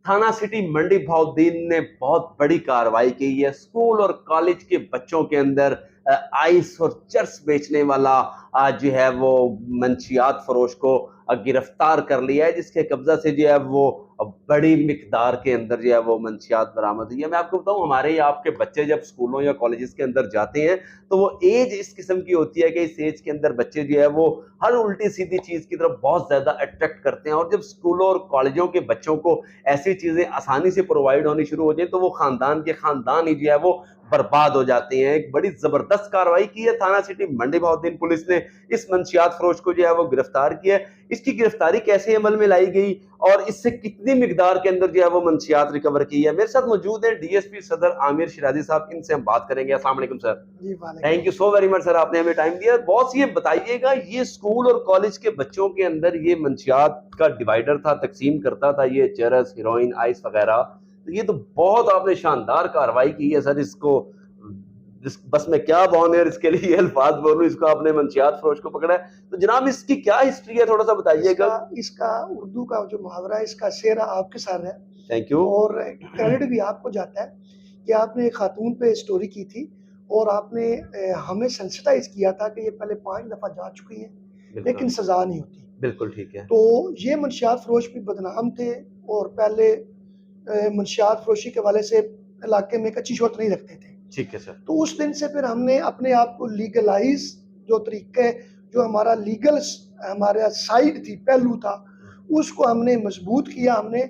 थाना सिटी मंडी बहाउद्दीन ने बहुत बड़ी कार्रवाई की है। स्कूल और कॉलेज के बच्चों के अंदर आइस और चरस बेचने वाला आज जो है वो मंशियात फरोश को गिरफ्तार कर लिया है, जिसके कब्जा से जो है वो बड़ी मिकदार के अंदर जो है वो मंशियात बरामद हुई है। मैं आपको बताऊं, हमारे या आपके बच्चे जब स्कूलों या कॉलेजेस के अंदर जाते हैं तो वो एज इस किस्म की होती है कि इस एज के अंदर बच्चे जो है वो हर उल्टी सीधी चीज की तरफ बहुत ज्यादा अट्रैक्ट करते हैं, और जब स्कूलों और कॉलेजों के बच्चों को ऐसी चीजें आसानी से प्रोवाइड होनी शुरू हो जाए तो वो खानदान के खानदान ही जो है वो बर्बाद हो जाते हैं। एक बड़ी जबरदस्त कार्रवाई की है थाना सिटी मंडी बहाउद्दीन पुलिस ने, इस मंशियात फरोश को जो है वो गिरफ्तार किया है। इसकी गिरफ्तारी कैसे अमल में लाई गई और इससे कितनी मिकदार के अंदर जो है वो मंशियात रिकवर की है, मेरे साथ मौजूद है डीएसपी सदर आमिर शिराजी साहब, इनसे हम बात करेंगे। अस्सलाम वालेकुम सर। जी, thank you so very much sir, आपने हमें टाइम दिया। बॉस ये बताइएगा, ये स्कूल और कॉलेज के बच्चों के अंदर ये मंशियात का डिवाइडर था, तकसीम करता था ये चरस, हीरोइन, आइस वगैरह, तो ये तो बहुत आपने शानदार कार्रवाई की है सर। इसको बस मैं क्या बोलूं यार, इसके लिए अल्फाज बोलूं, इसको आपने मंशियात फरोश को पकड़ा है, तो जनाब इसकी क्या हिस्ट्री है, थोड़ा सा बताइएगा। इसका उर्दू का जो मुहावरा है, इसका शेर आपके साथ है। Thank you. और क्रेडिट भी आपको जाता है कि आपने एक खातून पे स्टोरी की थी और आपने हमें सेंसिटाइज किया था कि ये पहले 5 दफा जा चुकी है लेकिन सजा नहीं होती। बिल्कुल ठीक है। तो ये मंशियात फरोश भी बदनाम थे और पहले मंशियात फरोशी के वाले से इलाके में एक अच्छी शोहरत नहीं रखते थे। ठीक है सर। तो उस दिन से फिर हमने अपने आप को लीगलाइज, जो तरीके, जो हमारा लीगल हमारा साइड थी, पहलू था, उसको हमने मजबूत किया। हमने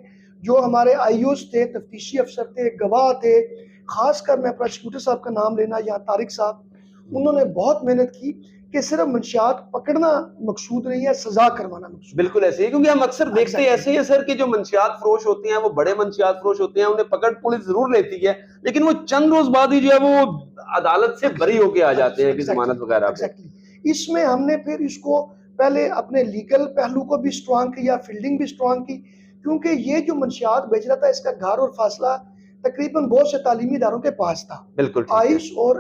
जो हमारे आईओस थे, तफ्तीशी अफसर थे, गवाह थे, खासकर मैं प्रोसिक्यूटर साहब का नाम लेना, या तारिक साहब, उन्होंने बहुत मेहनत की कि सिर्फ मंशियात पकड़ना मकसूद नहीं है, सजा करवाना मकसूद। बिल्कुल ऐसे ही, क्योंकि हम अक्सर देखते हैं ऐसे ही है सर कि जो मंशियात फरोश होते हैं वो बड़े मंशियात फरोश होते हैं, उन्हें पकड़ पुलिस जरूर लेती है लेकिन वो चंद रोज बाद ही जो है वो अदालत से बरी होके आ जाते हैं कि जमानत वगैरह पे। इसमें हमने फिर इसको पहले अपने लीगल पहलू को भी स्ट्रांग किया, फील्डिंग भी स्ट्रांग की, क्योंकि ये जो मंशियात बेच रहा था इसका घर और फासला तकरीबन बहुत से तालीमी इदारों के पास था। बिल्कुल आइस और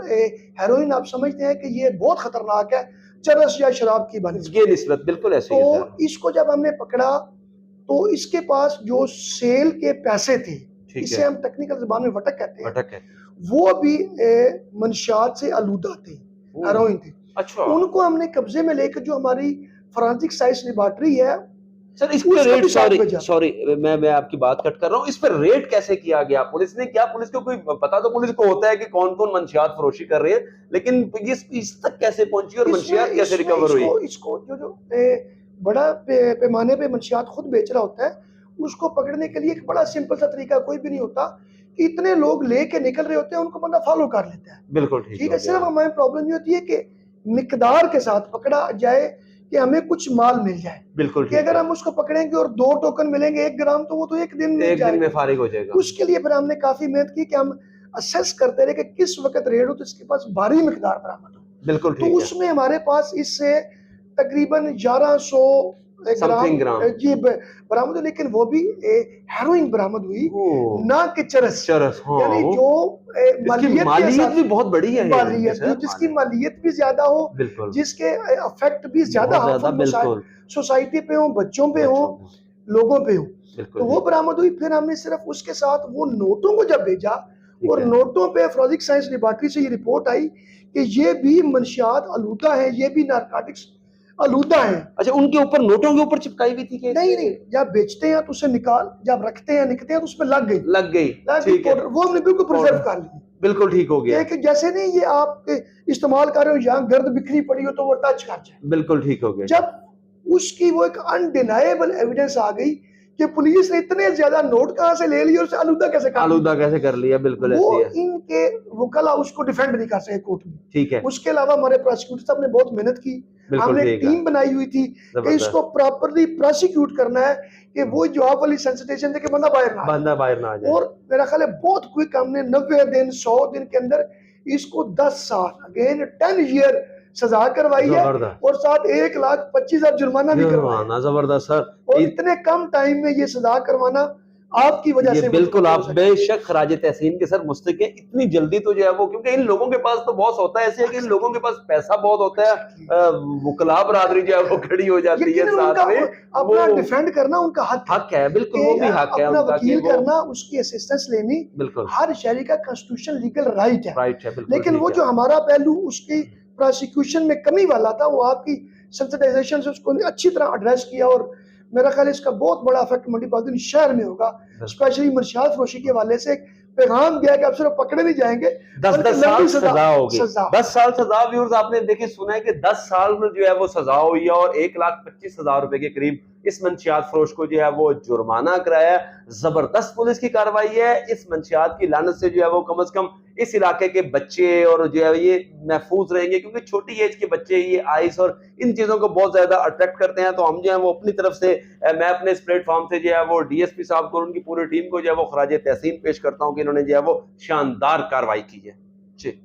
हेरोइन आप समझते हैं कि ये बहुत खतरनाक है, चरस या शराब की निस्बत। बिल्कुल ऐसे ही है। तो इसको जब हमने पकड़ा तो इसके पास जो सेल के पैसे थे, इसे हम टेक्निकल जुबान में वटक कहते हैं, वो भी मंशियात से आलूदा थे, हेरोइन थे। अच्छा। उनको हमने कब्जे में लेकर जो हमारी फोरेंसिक साइंस लेबोरेटरी है सर, इस पे रेट, सॉरी मैं आपकी बात कट कर रहा हूँ, इस पर रेट कैसे किया गया पुलिस ने? क्या पुलिस को कोई पता, तो पुलिस को होता है कि कौन कौन मंशियात फरोशी कर रहे हैं, लेकिन इस तक कैसे पहुंची और मंशियात कैसे रिकवर हुई? इसको जो बड़ा पैमाने पे मंशियात खुद बेच रहा होता है, उसको पकड़ने के लिए एक बड़ा सिंपल सा तरीका कोई भी नहीं होता कि इतने लोग लेके निकल रहे होते हैं, उनको बंदा फॉलो कर लेता है। बिल्कुल ठीक है। सिर्फ हमारी प्रॉब्लम ये होती है कि मिकदार के साथ पकड़ा जाए कि हमें कुछ माल मिल जाए। बिल्कुल कि अगर हम उसको पकड़ेंगे और 2 टोकन मिलेंगे 1 ग्राम, तो वो तो एक दिन में फारिग हो जाएगा। उसके लिए फिर हमने काफी मेहनत की कि हम असेस करते रहे कि किस वक्त रेड हो तो इसके पास भारी मिकदार बरामद हो। बिल्कुल तो उसमें हमारे पास इससे तकरीबन 1100 ग्राम जी बरामद हुई, लेकिन वो भी हेरोइन बरामद हुई, ना कि चरस। यानी जो मालियत भी बहुत बड़ी है, जिसकी मालियत भी ज्यादा हो, जिसके इफेक्ट भी ज्यादा सोसाइटी पे हो, बच्चों पे हो, लोगों पे हो, तो वो बरामद हुई। फिर हमने सिर्फ उसके साथ वो नोटों को जब भेजा और नोटों पे फोरेंसिक साइंस लेबोरेटरी से ये रिपोर्ट आई कि ये भी मंशियात आलूदा है, ये भी नारकोटिक्स आलूदा है। अच्छा, उनके ऊपर, नोटों के ऊपर चिपकाई हुई थी कि नहीं, जब बेचते हैं तो उसे निकाल, जब रखते हैं निकलते हैं तो उसमें लग गई। ठीक है, वो हमने बिल्कुल प्रिजर्व कर ली। बिल्कुल ठीक हो गया। जैसे नहीं ये आप इस्तेमाल कर रहे हो, यहाँ गर्द बिखरी पड़ी हो तो वो टच कर जाए। बिल्कुल ठीक हो गया। जब उसकी वो एक अनडिनाइबल एविडेंस आ गई कि पुलिस ने इतने ज्यादा नोट कहां से ले लिए और आलूदा कैसे कर लिया। बिल्कुल ऐसे ही है। इनके वकला उसको डिफेंड नहीं कर सके कोर्ट में। ठीक है। उसके अलावा हमारे प्रोसिक्यूटर साहब ने बहुत मेहनत की, हमने एक टीम बनाई हुई थी कि इसको प्रॉपर्ली प्रोसिक्यूट करना है कि वो जवाब वाली सेंसिटाइजेशन थे कि बंदा बाहर ना आए। और मेरा ख्याल है बहुत क्विक हमने 90 दिन 100 दिन के अंदर इसको 10 साल अगेन 10 ईयर सजा करवाई है और साथ 1,25,000 जुर्माना भी करवाया। जबरदस्त सर। और इतने कम टाइम में ये सजा करवाना आपकी वजह से बिल्कुल आप बेशक खराज तहसीन के सर मुस्तक है। इतनी जल्दी तो जो है वो, क्योंकि इन लोगों के पास तो बहुत होता है, ऐसे है कि इन लोगों के पास पैसा बहुत होता है, वकला बरादरी जो है वो खड़ी हो जाती है साथ में, अपना डिफेंड करना उनका हक है, बिल्कुल वो भी हक है अपना वकील करना, उसकी असिस्टेंस लेनी, बिल्कुल हर शहरी का कॉन्स्टिट्यूशन लीगल राइट है, बिल्कुल। लेकिन वो जो हमारा पहलू उसकी प्रोसिक्यूशन में कमी वाला था, वो आपकी सेंसिटाइजेशन से उसको अच्छी तरह एड्रेस किया, और मेरा ख्याल इसका बहुत बड़ा इफेक्ट मंडी बहादुर शहर में होगा, स्पेशली मंशियात फरोशी के हवाले से पैगाम गया कि आप सिर्फ पकड़े नहीं जाएंगे, 10 साल सजा होगी, 10 साल सजा। व्यूअर्स आपने देखिए सुना है कि 10 साल में जो है वो सजा हुई है, और 1,25,000 रुपए के करीब इस मंशियात फरोश को जो है वो जुर्माना कराया। जबरदस्त पुलिस की कार्रवाई है। इस मंशियात की लानत से जो है वो कम से कम इस इलाके के बच्चे और जो है ये महफूज रहेंगे, क्योंकि छोटी एज के बच्चे ये आइस और इन चीजों को बहुत ज्यादा अट्रैक्ट करते हैं। तो हम जो है वो अपनी तरफ से, मैं अपने इस प्लेटफॉर्म से जो है वो डीएसपी साहब को और उनकी पूरी टीम को जो है वो खराज तहसीन पेश करता हूँ कि इन्होंने जो है वो शानदार कार्रवाई की है। जी।